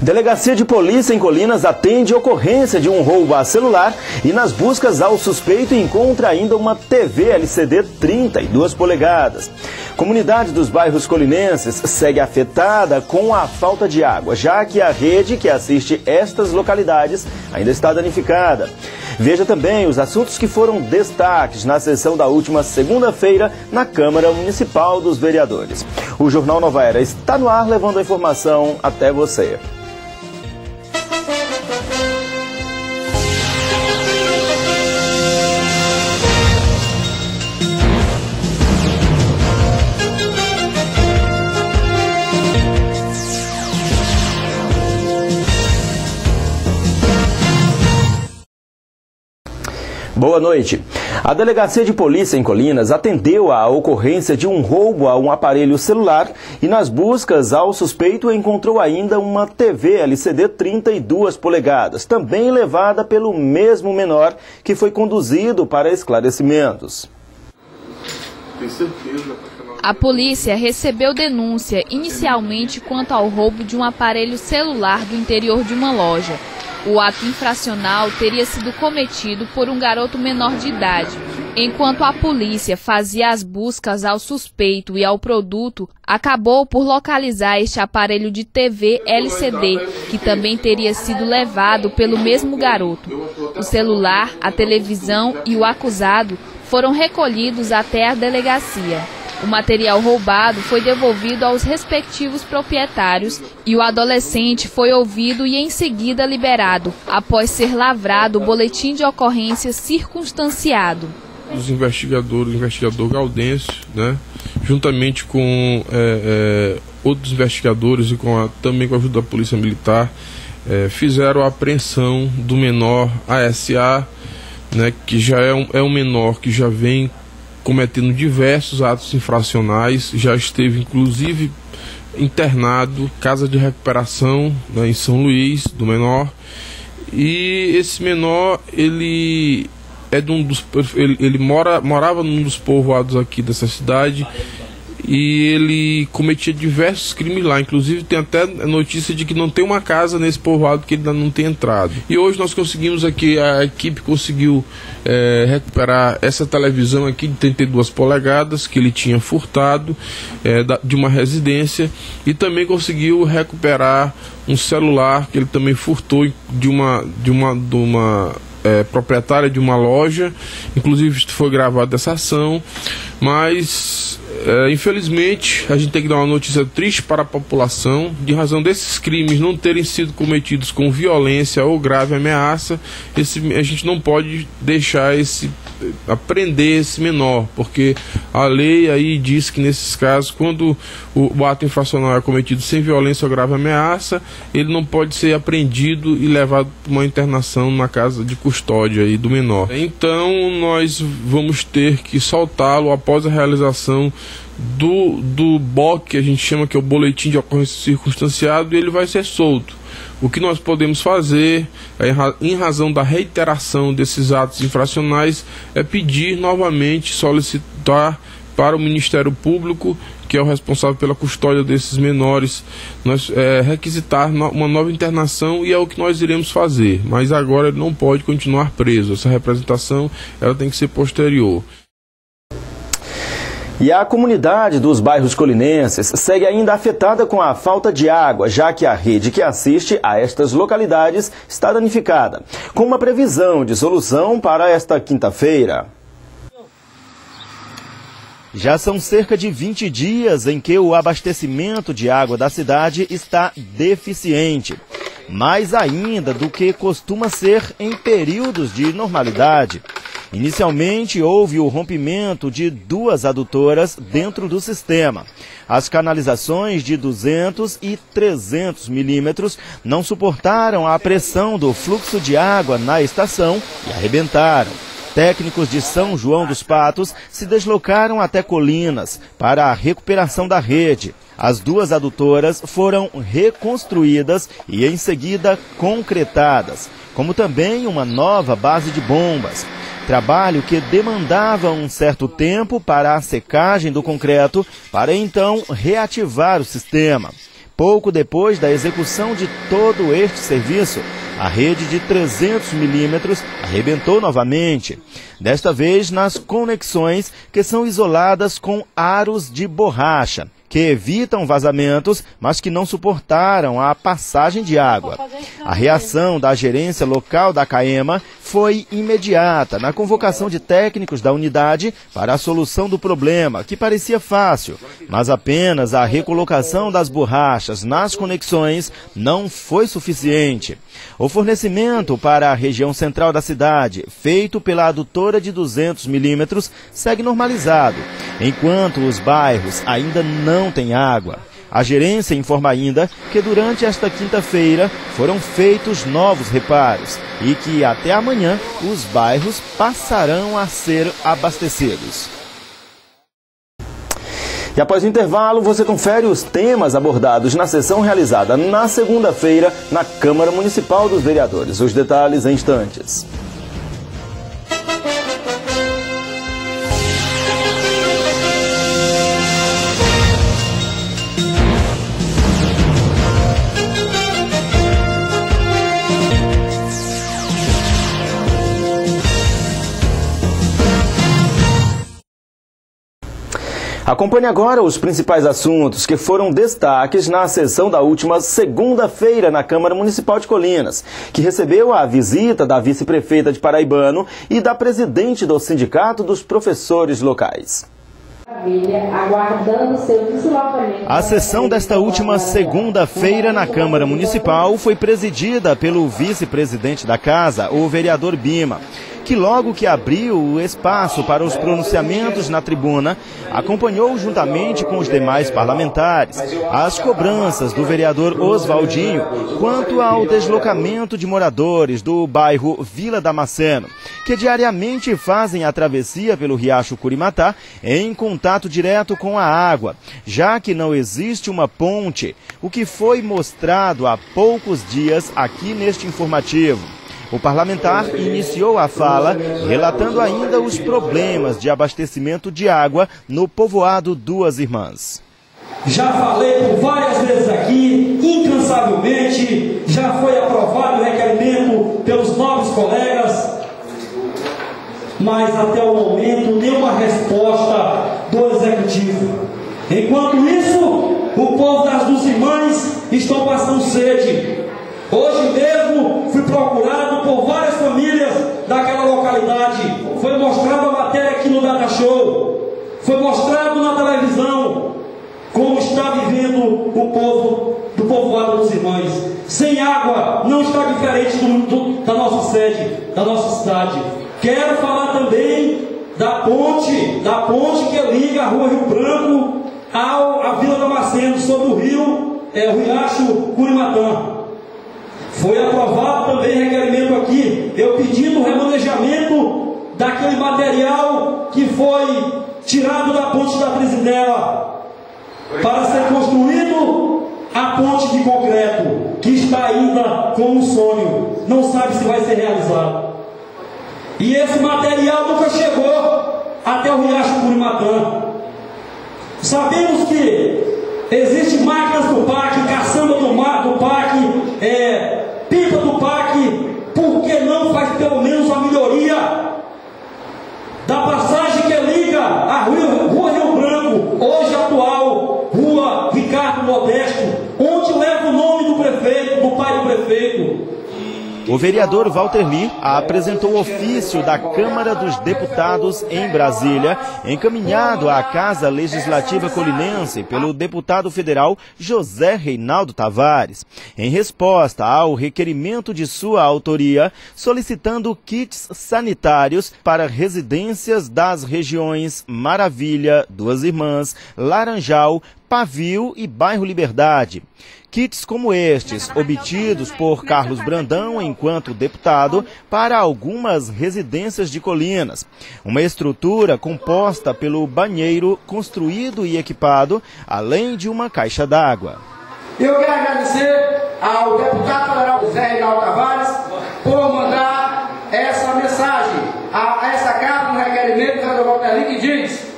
Delegacia de Polícia em Colinas atende ocorrência de um roubo a celular e nas buscas ao suspeito encontra ainda uma TV LCD 32 polegadas. Comunidade dos bairros colinenses segue afetada com a falta de água, já que a rede que assiste estas localidades ainda está danificada. Veja também os assuntos que foram destaques na sessão da última segunda-feira na Câmara Municipal dos Vereadores. O Jornal Nova Era está no ar, levando a informação até você. Boa noite. A Delegacia de Polícia em Colinas atendeu à ocorrência de um roubo a um aparelho celular e nas buscas ao suspeito encontrou ainda uma TV LCD 32 polegadas, também levada pelo mesmo menor que foi conduzido para esclarecimentos. A polícia recebeu denúncia inicialmente quanto ao roubo de um aparelho celular do interior de uma loja. O ato infracional teria sido cometido por um garoto menor de idade. Enquanto a polícia fazia as buscas ao suspeito e ao produto, acabou por localizar este aparelho de TV LCD, que também teria sido levado pelo mesmo garoto. O celular, a televisão e o acusado foram recolhidos até a delegacia. O material roubado foi devolvido aos respectivos proprietários e o adolescente foi ouvido e em seguida liberado, após ser lavrado o boletim de ocorrência circunstanciado. Os investigadores, o investigador Gaudêncio, juntamente com outros investigadores e também com a ajuda da Polícia Militar, fizeram a apreensão do menor ASA, que já é um menor que já vem cometendo diversos atos infracionais, já esteve inclusive internado, casa de recuperação em São Luís, do menor. E esse menor, ele morava num dos povoados aqui dessa cidade e ele cometia diversos crimes lá, inclusive tem até notícia de que não tem uma casa nesse povoado que ele ainda não tem entrado. E hoje nós conseguimos aqui, a equipe conseguiu recuperar essa televisão aqui de 32 polegadas que ele tinha furtado de uma residência e também conseguiu recuperar um celular que ele também furtou de uma proprietária de uma loja. Inclusive foi gravada essa ação, mas infelizmente a gente tem que dar uma notícia triste para a população, de razão desses crimes não terem sido cometidos com violência ou grave ameaça. A gente não pode deixar prender esse menor, porque a lei aí diz que nesses casos, quando o ato infracional é cometido sem violência ou grave ameaça, ele não pode ser apreendido e levado para uma internação na casa de custódia aí do menor. Então nós vamos ter que soltá-lo após a realização do BOC, que a gente chama, que é o boletim de ocorrência circunstanciado, e ele vai ser solto. O que nós podemos fazer, em razão da reiteração desses atos infracionais, é pedir novamente, solicitar para o Ministério Público, que é o responsável pela custódia desses menores, requisitar uma nova internação, e é o que nós iremos fazer. Mas agora ele não pode continuar preso. Essa representação ela tem que ser posterior. E a comunidade dos bairros colinenses segue ainda afetada com a falta de água, já que a rede que assiste a estas localidades está danificada, com uma previsão de solução para esta quinta-feira. Já são cerca de 20 dias em que o abastecimento de água da cidade está deficiente, mais ainda do que costuma ser em períodos de normalidade. Inicialmente, houve o rompimento de 2 adutoras dentro do sistema. As canalizações de 200 e 300 milímetros não suportaram a pressão do fluxo de água na estação e arrebentaram. Técnicos de São João dos Patos se deslocaram até Colinas para a recuperação da rede. As 2 adutoras foram reconstruídas e em seguida concretadas, como também uma nova base de bombas. Trabalho que demandava um certo tempo para a secagem do concreto, para então reativar o sistema. Pouco depois da execução de todo este serviço, a rede de 300 milímetros arrebentou novamente, desta vez nas conexões que são isoladas com aros de borracha, que evitam vazamentos, mas que não suportaram a passagem de água. A reação da gerência local da CAEMA foi imediata na convocação de técnicos da unidade para a solução do problema, que parecia fácil, mas apenas a recolocação das borrachas nas conexões não foi suficiente. O fornecimento para a região central da cidade, feito pela adutora de 200 milímetros, segue normalizado, enquanto os bairros ainda não têm água. A gerência informa ainda que durante esta quinta-feira foram feitos novos reparos e que até amanhã os bairros passarão a ser abastecidos. E após o intervalo, você confere os temas abordados na sessão realizada na segunda-feira na Câmara Municipal dos Vereadores. Os detalhes em instantes. Acompanhe agora os principais assuntos que foram destaques na sessão da última segunda-feira na Câmara Municipal de Colinas, que recebeu a visita da vice-prefeita de Paraibano e da presidente do Sindicato dos Professores Locais. A sessão desta última segunda-feira na Câmara Municipal foi presidida pelo vice-presidente da Casa, o vereador Bima, que logo que abriu o espaço para os pronunciamentos na tribuna, acompanhou juntamente com os demais parlamentares as cobranças do vereador Oswaldinho quanto ao deslocamento de moradores do bairro Vila Damasceno, que diariamente fazem a travessia pelo Riacho Curimatá em contato direto com a água, já que não existe uma ponte, o que foi mostrado há poucos dias aqui neste informativo. O parlamentar iniciou a fala, relatando ainda os problemas de abastecimento de água no povoado Duas Irmãs. Já falei por várias vezes aqui, incansavelmente, já foi aprovado o requerimento pelos nobres colegas, mas até o momento nenhuma resposta do Executivo. Enquanto isso, o povo das Duas Irmãs estão passando sede. Hoje mesmo fui procurado por várias famílias daquela localidade. Foi mostrada a matéria aqui no Data Show. Foi mostrado na televisão como está vivendo o povo do povoado das Irmãs. Sem água não está diferente da nossa sede, da nossa cidade. Quero falar também da ponte que liga a Rua Rio Branco à Vila Damasceno, sobre o rio, o Riacho Curimatã. Foi aprovado também requerimento aqui, eu pedindo o remanejamento daquele material que foi tirado da ponte da Trizidela para ser construído a ponte de concreto, que está ainda como um sonho, não sabe se vai ser realizado. E esse material nunca chegou até o Riacho Curimatã. Sabemos que existem máquinas do PAC, caçamba do PAC, pipa do PAC, por que não faz pelo menos a melhoria da passagem que liga a Rua Rio Branco, hoje atual Rua Ricardo Modesto, onde leva o nome do prefeito, do pai do prefeito? O vereador Walter Lee apresentou o ofício da Câmara dos Deputados em Brasília, encaminhado à Casa Legislativa Colinense pelo deputado federal José Reinaldo Tavares, em resposta ao requerimento de sua autoria, solicitando kits sanitários para residências das regiões Maravilha, Duas Irmãs, Laranjal, Pavio e Bairro Liberdade. Kits como estes, obtidos por Carlos Brandão enquanto deputado, para algumas residências de Colinas. Uma estrutura composta pelo banheiro construído e equipado, além de uma caixa d'água. Eu quero agradecer ao deputado federal José Reinaldo Tavares por mandar essa mensagem a essa carta no requerimento do Walter Lee, que diz: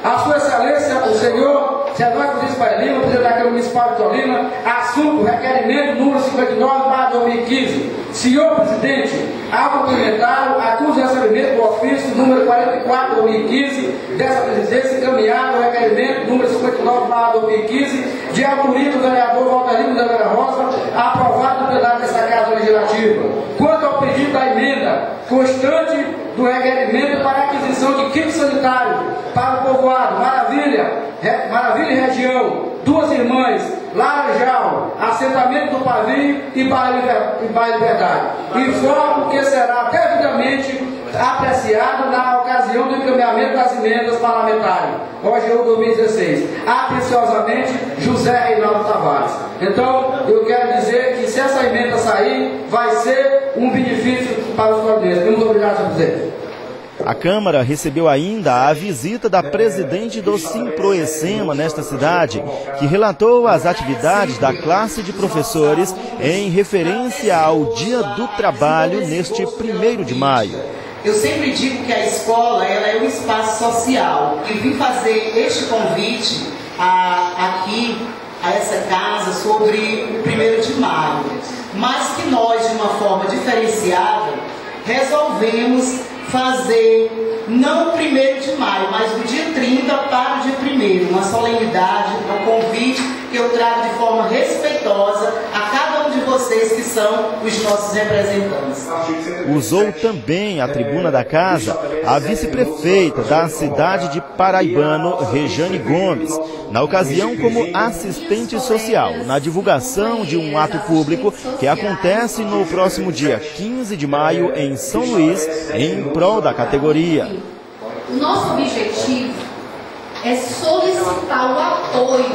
a sua excelência, o senhor Sedório Custódio Faria Lima, presidente da Câmara Municipal de Petrolina, assunto requerimento número 59/2015. Senhor presidente, ao complementar, acuso o recebimento do ofício número 44/2015 dessa presidência, encaminhado o requerimento número 59/2015, de autoria do vereador Valterino da Vera Rosa, aprovado no plenário desta Casa Legislativa. Quanto ao pedido da emenda constante do requerimento para aquisição de kit sanitário para o povoado Maravilha e região, Duas Irmãs, Laranjal, assentamento do Pavio e Bairro Liberdade. Informo que será devidamente apreciado na ocasião do encaminhamento das emendas parlamentares, OGU 2016. Atenciosamente, José Reinaldo Tavares. Então, eu quero dizer que se essa emenda sair, vai ser um benefício para os cordeiros. Muito obrigado, senhor presidente. A Câmara recebeu ainda a visita da presidente do Simproecema nesta cidade, que relatou as atividades da classe de professores em referência ao Dia do Trabalho neste 1º de maio. Eu sempre digo que a escola ela é um espaço social e vim fazer este convite aqui a essa casa sobre o 1º de maio, mas que nós, de uma forma diferenciada, resolvemos fazer não o 1º de maio, mas do dia 30 para o dia 1º, uma solenidade, um convite que eu trago de forma respeitosa a cada um de vocês que são os nossos representantes. Usou também a tribuna da casa a vice-prefeita da cidade de Paraibano, Rejane Gomes, na ocasião como assistente social, na divulgação de um ato público que acontece no próximo dia 15 de maio em São Luís, em prol da categoria. O nosso objetivo é solicitar o apoio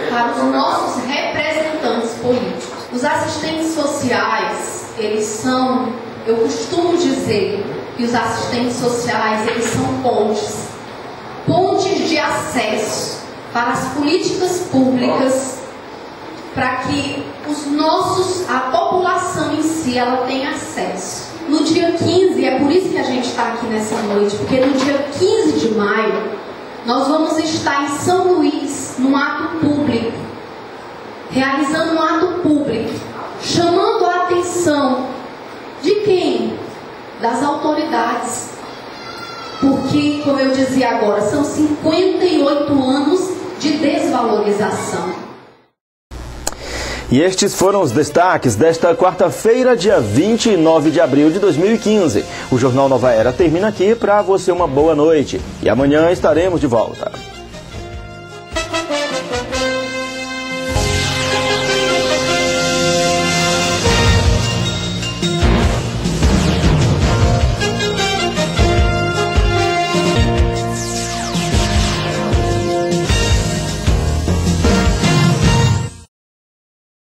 para os nossos representantes políticos. Os assistentes sociais, eles são, eu costumo dizer que os assistentes sociais, eles são pontes de acesso para as políticas públicas, para que a população em si, ela tenha acesso. No dia 15, é por isso que a gente está aqui nessa noite, porque no dia 15 de maio, nós vamos estar em São Luís, num ato público, realizando um ato público, chamando a atenção de quem? Das autoridades. Porque, como eu dizia agora, são 58 anos de desvalorização. E estes foram os destaques desta quarta-feira, dia 29 de abril de 2015. O Jornal Nova Era termina aqui. Para você uma boa noite. E amanhã estaremos de volta.